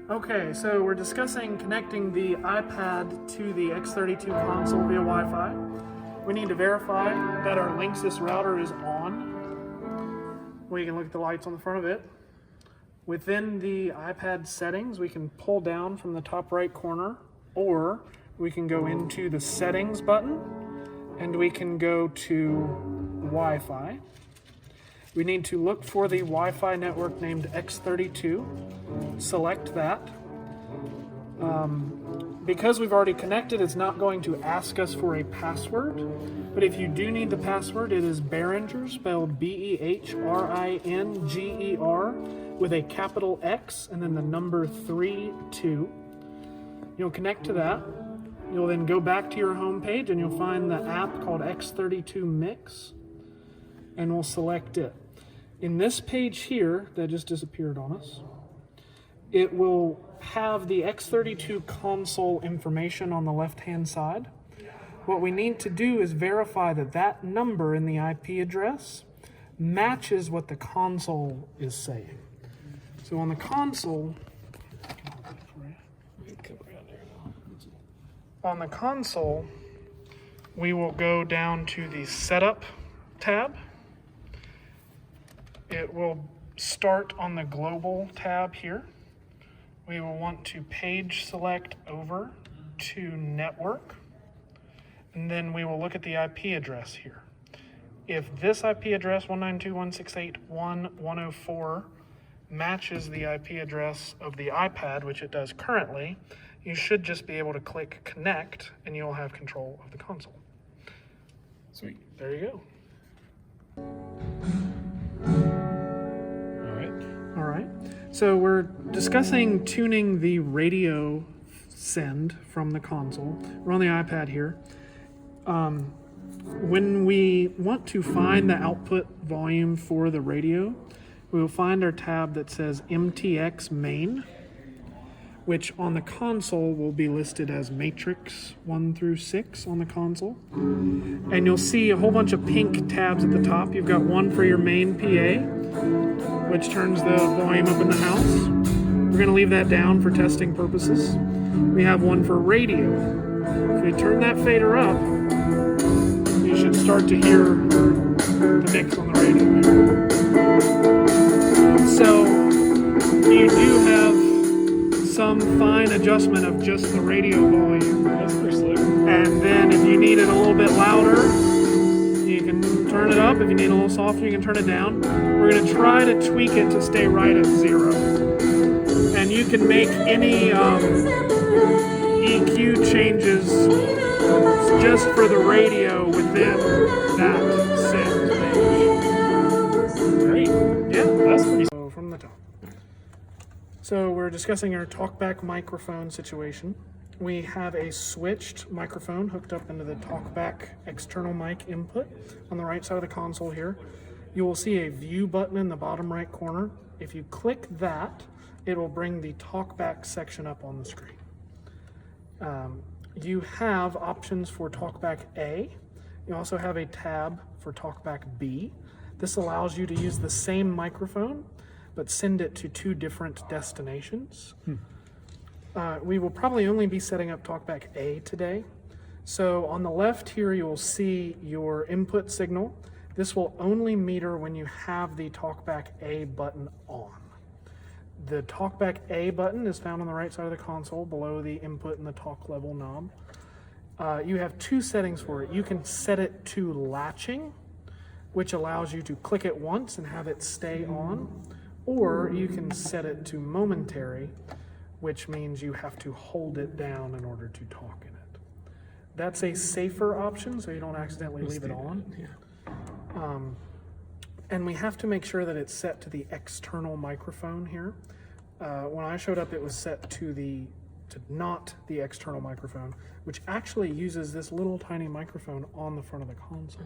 Okay, so we're discussing connecting the iPad to the x32 console via Wi-Fi. We need to verify that our Linksys router is on. We can look at the lights on the front of it. Within the iPad settings, we can pull down from the top right corner, or we can go into the settings button and we can go to Wi-Fi. We need to look for the Wi-Fi network named x32, select that. Because we've already connected, it's not going to ask us for a password, but if you do need the password, it is Behringer, spelled B-E-H-R-I-N-G-E-R, with a capital X and then the number 32. You'll connect to that. You'll then go back to your home page and you'll find the app called x32 Mix, and we'll select it. In this page here, that just disappeared on us, it will have the x32 console information on the left-hand side. What we need to do is verify that that number in the IP address matches what the console is saying. So on the console, we will go down to the Setup tab. It will start on the Global tab here. We will want to page select over to Network, and then we will look at the IP address here. If this IP address 192.168.1.104 matches the IP address of the iPad, which it does currently, you should just be able to click Connect and you'll have control of the console. Sweet. There you go. All right. So we're discussing tuning the radio send from the console. We're on the iPad here. When we want to find the output volume for the radio, we will find our tab that says MTX main, which on the console will be listed as matrix 1 through 6 on the console. And you'll see a whole bunch of pink tabs at the top. You've got one for your main PA, which turns the volume up in the house. We're going to leave that down for testing purposes. We have one for radio. If we turn that fader up, you should start to hear the mix on the radio here. So you do have some fine adjustment of just the radio volume. That's pretty slick. And then if you need it a little bit louder, you can turn it up. If you need it a little softer, you can turn it down. We're going to try to tweak it to stay right at 0. And you can make any EQ changes just for the radio within that set page. Great. Yeah, That's pretty so from the top. So we're discussing our Talkback microphone situation. We have a switched microphone hooked up into the Talkback external mic input on the right side of the console here. You will see a view button in the bottom right corner. If you click that, it will bring the Talkback section up on the screen. You have options for Talkback A. You also have a tab for Talkback B. This allows you to use the same microphone but send it to 2 different destinations. We will probably only be setting up Talkback A today. So on the left here, you will see your input signal. This will only meter when you have the Talkback A button on. The Talkback A button is found on the right side of the console below the input and the talk level knob. You have 2 settings for it. You can set it to latching, which allows you to click it once and have it stay on. Or you can set it to momentary, which means you have to hold it down in order to talk in it. That's a safer option, so you don't accidentally leave it on. Yeah. And we have to make sure that it's set to the external microphone here. When I showed up, it was set to not the external microphone, which actually uses this little tiny microphone on the front of the console.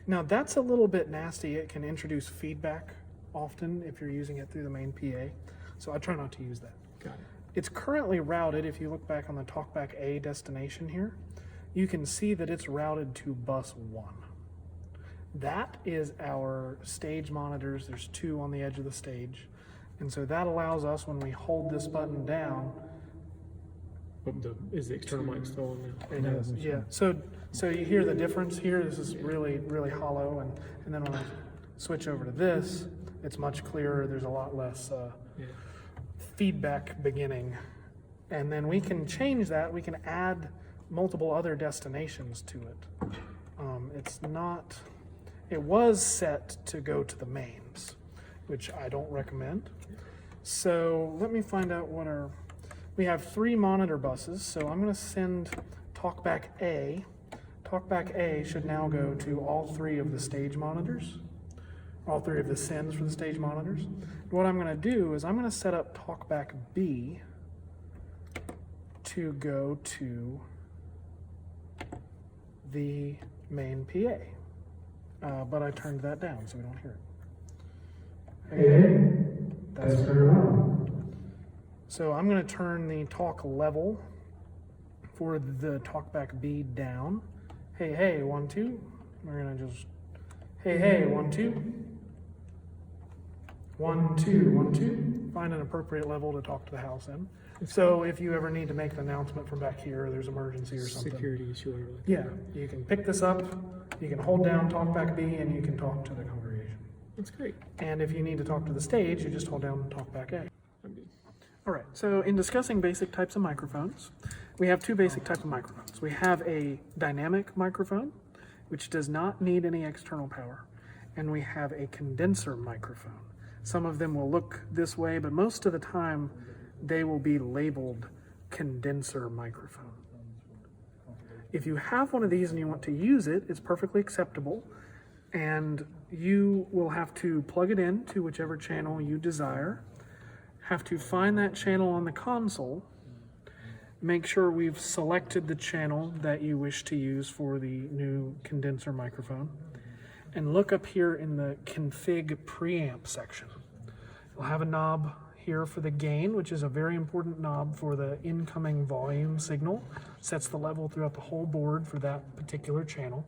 Now that's a little bit nasty. It can introduce feedback often if you're using it through the main PA. So I try not to use that. Got it. It's currently routed. If you look back on the Talkback A destination here, you can see that it's routed to bus 1. That is our stage monitors. There's 2 on the edge of the stage. And so that allows us, when we hold this button down, Is the external mic still on there? it is, yeah. So you hear the difference here. This is really, really hollow. And then when I switch over to this, it's much clearer. There's a lot less feedback beginning. And then we can change that. We can add multiple other destinations to it. It was set to go to the mains, which I don't recommend. So let me find out we have 3 monitor buses, so I'm going to send Talkback A. Talkback A should now go to all 3 of the stage monitors, all 3 of the sends for the stage monitors. And what I'm going to do is I'm going to set up Talkback B to go to the main PA, but I turned that down so we don't hear it. Hey, that's turned on. So I'm going to turn the talk level for the Talkback B down. Hey, 1, 2. We're going to just, hey, 1, 2. 1, 2, 1, 2. Find an appropriate level to talk to the house in. So if you ever need to make an announcement from back here, or there's emergency or something. Security issue. Yeah, you can pick this up, you can hold down Talkback B, and you can talk to the congregation. That's great. And if you need to talk to the stage, you just hold down Talkback A. I'm good. All right, so in discussing basic types of microphones, we have 2 basic types of microphones. We have a dynamic microphone, which does not need any external power, and we have a condenser microphone. Some of them will look this way, but most of the time they will be labeled condenser microphone. If you have one of these and you want to use it, it's perfectly acceptable, and you will have to plug it in to whichever channel you desire, have to find that channel on the console, make sure we've selected the channel that you wish to use for the new condenser microphone, and look up here in the config preamp section. You'll have a knob here for the gain, which is a very important knob for the incoming volume signal. Sets the level throughout the whole board for that particular channel.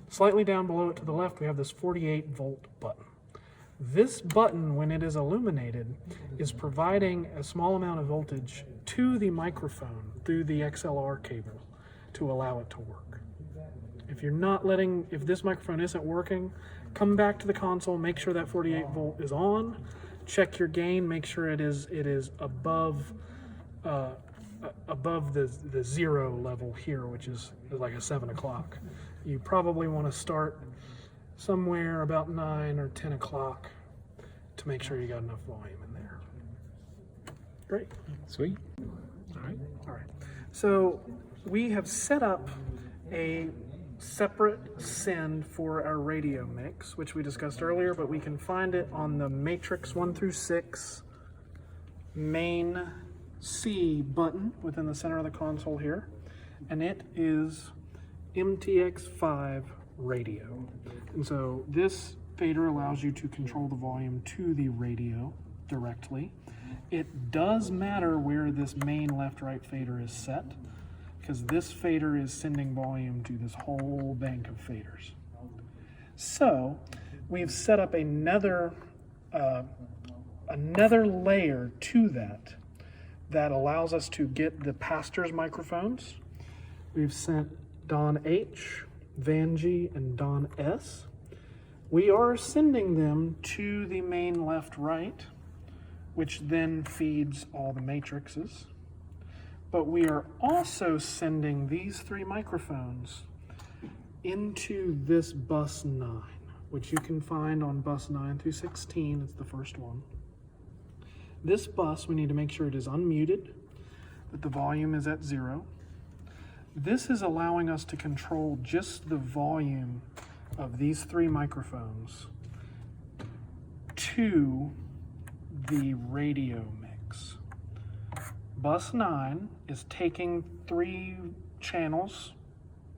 Slightly down below it to the left, we have this 48-volt button. This button, when it is illuminated, is providing a small amount of voltage to the microphone through the XLR cable to allow it to work. If this microphone isn't working, come back to the console, make sure that 48 volt is on, check your gain, make sure it is above the 0 level here, which is like a 7 o'clock. You probably want to start somewhere about 9 or 10 o'clock to make sure you got enough volume in there. Great. Sweet. All right. So we have set up a separate send for our radio mix, which we discussed earlier, but we can find it on the matrix 1 through 6 main C button within the center of the console here, and it is MTX5 radio. And so this fader allows you to control the volume to the radio directly. It does matter where this main left-right fader is set, because this fader is sending volume to this whole bank of faders. So we've set up another layer to that allows us to get the pastor's microphones. We've sent Don H, Vanjie, and Don S. We are sending them to the main left-right, which then feeds all the matrices. But we are also sending these 3 microphones into this bus 9, which you can find on bus 9 through 16. It's the first one. This bus, we need to make sure it is unmuted, that the volume is at 0. This is allowing us to control just the volume of these 3 microphones to the radio mix. Bus 9 is taking 3 channels,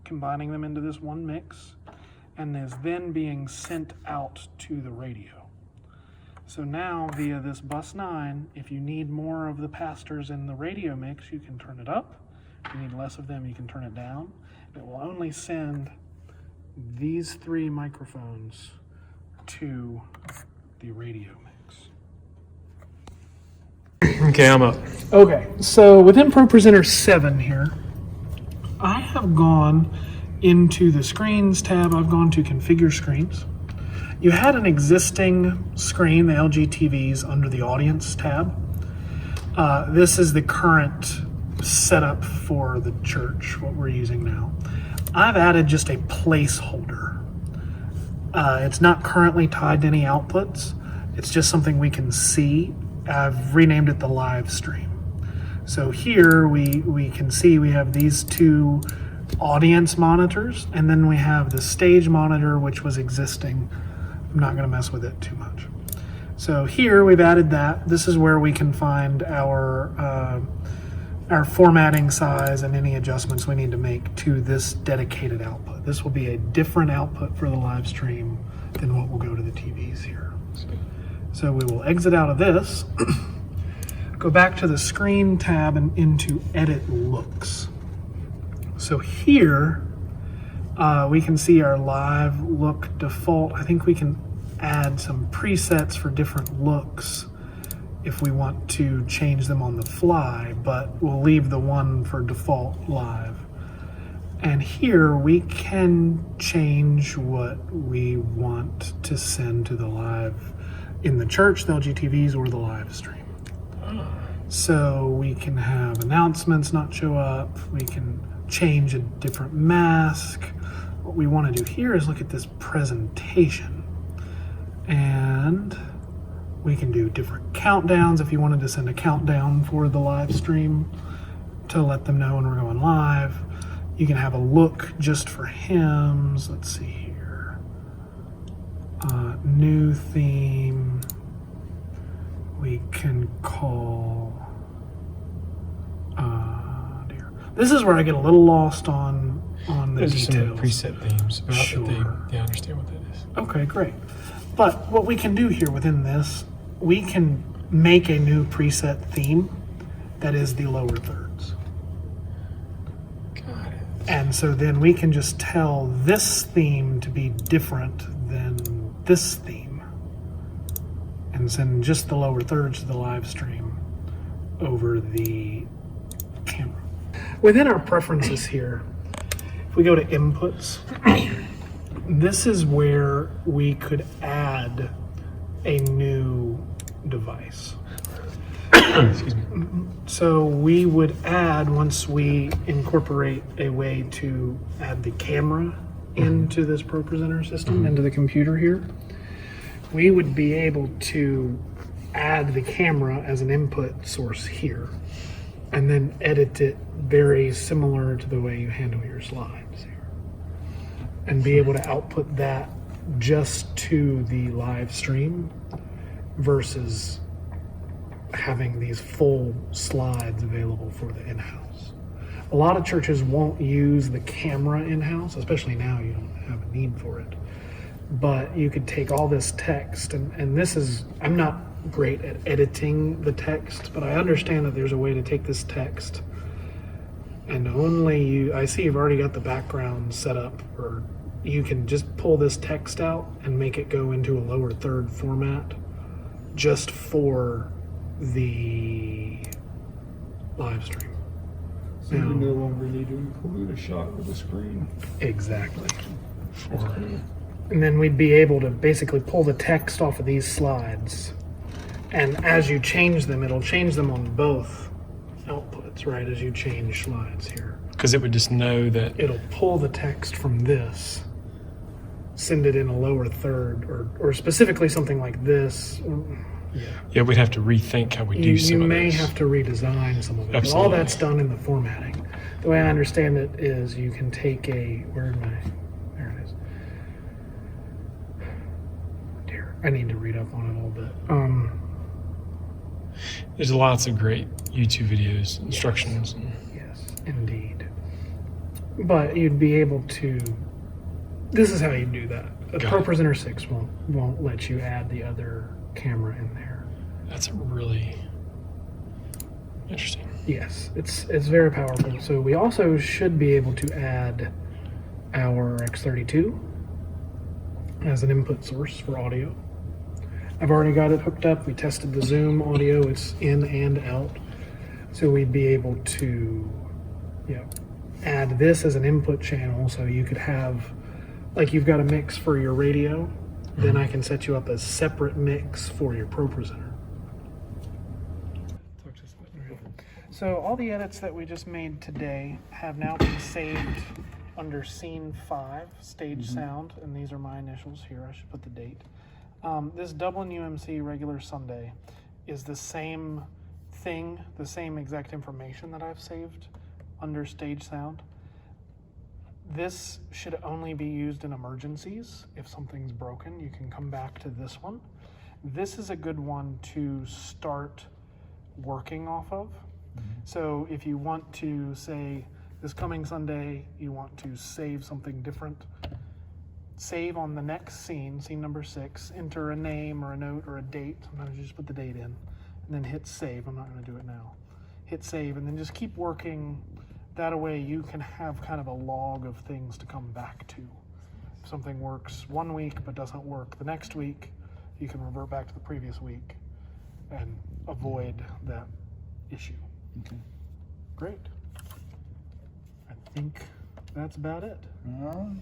combining them into this one mix, and is then being sent out to the radio. So now, via this bus 9, if you need more of the pastors in the radio mix, you can turn it up. If you need less of them, you can turn it down. It will only send these 3 microphones to the radio mix. Okay, I'm up. Okay, so within ProPresenter 7 here, I have gone into the Screens tab. I've gone to Configure Screens. You had an existing screen, the LG TVs, under the Audience tab. This is the current setup for the church, what we're using now. I've added just a placeholder. It's not currently tied to any outputs. It's just something we can see. I've renamed it the live stream. So here we can see we have these two audience monitors, and then we have the stage monitor, which was existing. I'm not going to mess with it too much. So here we've added that. This is where we can find our formatting size and any adjustments we need to make to this dedicated output. This will be a different output for the live stream than what will go to the TVs here. So we will exit out of this, go back to the Screen tab and into Edit Looks. So here we can see our live look default. I think we can add some presets for different looks if we want to change them on the fly, but we'll leave the one for default live. And here we can change what we want to send to the live in the church, the LGTVs, or the live stream. So we can have announcements not show up. We can change a different mask. What we want to do here is look at this presentation. And we can do different countdowns if you wanted to send a countdown for the live stream to let them know when we're going live. You can have a look just for hymns. Let's see here. New theme. We can call, dear. This is where I get a little lost on the Those details. are some preset themes. About Sure. They understand what that is. Okay, great. But what we can do here within this, we can make a new preset theme that is the lower thirds. Got it. And so then we can just tell this theme to be different than this theme and send just the lower thirds to the live stream over the camera. Within our preferences here, if we go to inputs, this is where we could add a new device. Excuse me. So we would add, once we incorporate a way to add the camera into this ProPresenter system, into the computer here, we would be able to add the camera as an input source here and then edit it very similar to the way you handle your slides here and be able to output that just to the live stream versus having these full slides available for the in-house. A lot of churches won't use the camera in-house, especially now you don't have a need for it. But you could take all this text, and this is, I'm not great at editing the text, but I understand that there's a way to take this text and I see you've already got the background set up, or you can just pull this text out and make it go into a lower third format just for the live stream. So you no longer need to include a shot of the screen. Exactly. And then we'd be able to basically pull the text off of these slides, and as you change them, it'll change them on both outputs, right? As you change slides here. Because it would just know that. It'll pull the text from this, send it in a lower third, or specifically something like this. Yeah, we'd have to rethink how we do some You of may this. have to redesign some of it. But all Absolutely. that's done in the formatting. The way I understand it is you can take there it is. Dear, I need to read up on it a little bit. There's lots of great YouTube videos, instructions. Yes, indeed. But you'd be able to, this is how you do that. Got it. ProPresenter 6 won't let you add the other camera in there. That's really interesting. Yes, it's very powerful. So we also should be able to add our x32 as an input source for audio. I've already got it hooked up. We tested the Zoom audio. It's in and out. So we'd be able to, add this as an input channel. So you could have, like you've got a mix for your radio, then I can set you up a separate mix for your Pro Presenter. So all the edits that we just made today have now been saved under Scene 5, Stage Sound, and these are my initials here. I should put the date. This Dublin UMC Regular Sunday is the same thing, the same exact information that I've saved under Stage Sound. This should only be used in emergencies. If something's broken, you can come back to this one. This is a good one to start working off of. So if you want to say this coming Sunday, you want to save something different, save on the next scene, scene number 6, enter a name or a note or a date. Sometimes you just put the date in and then hit save. I'm not going to do it now. Hit save and then just keep working. That way you can have kind of a log of things to come back to. If something works one week but doesn't work the next week, you can revert back to the previous week and avoid that issue. Okay. Great. I think that's about it. All right.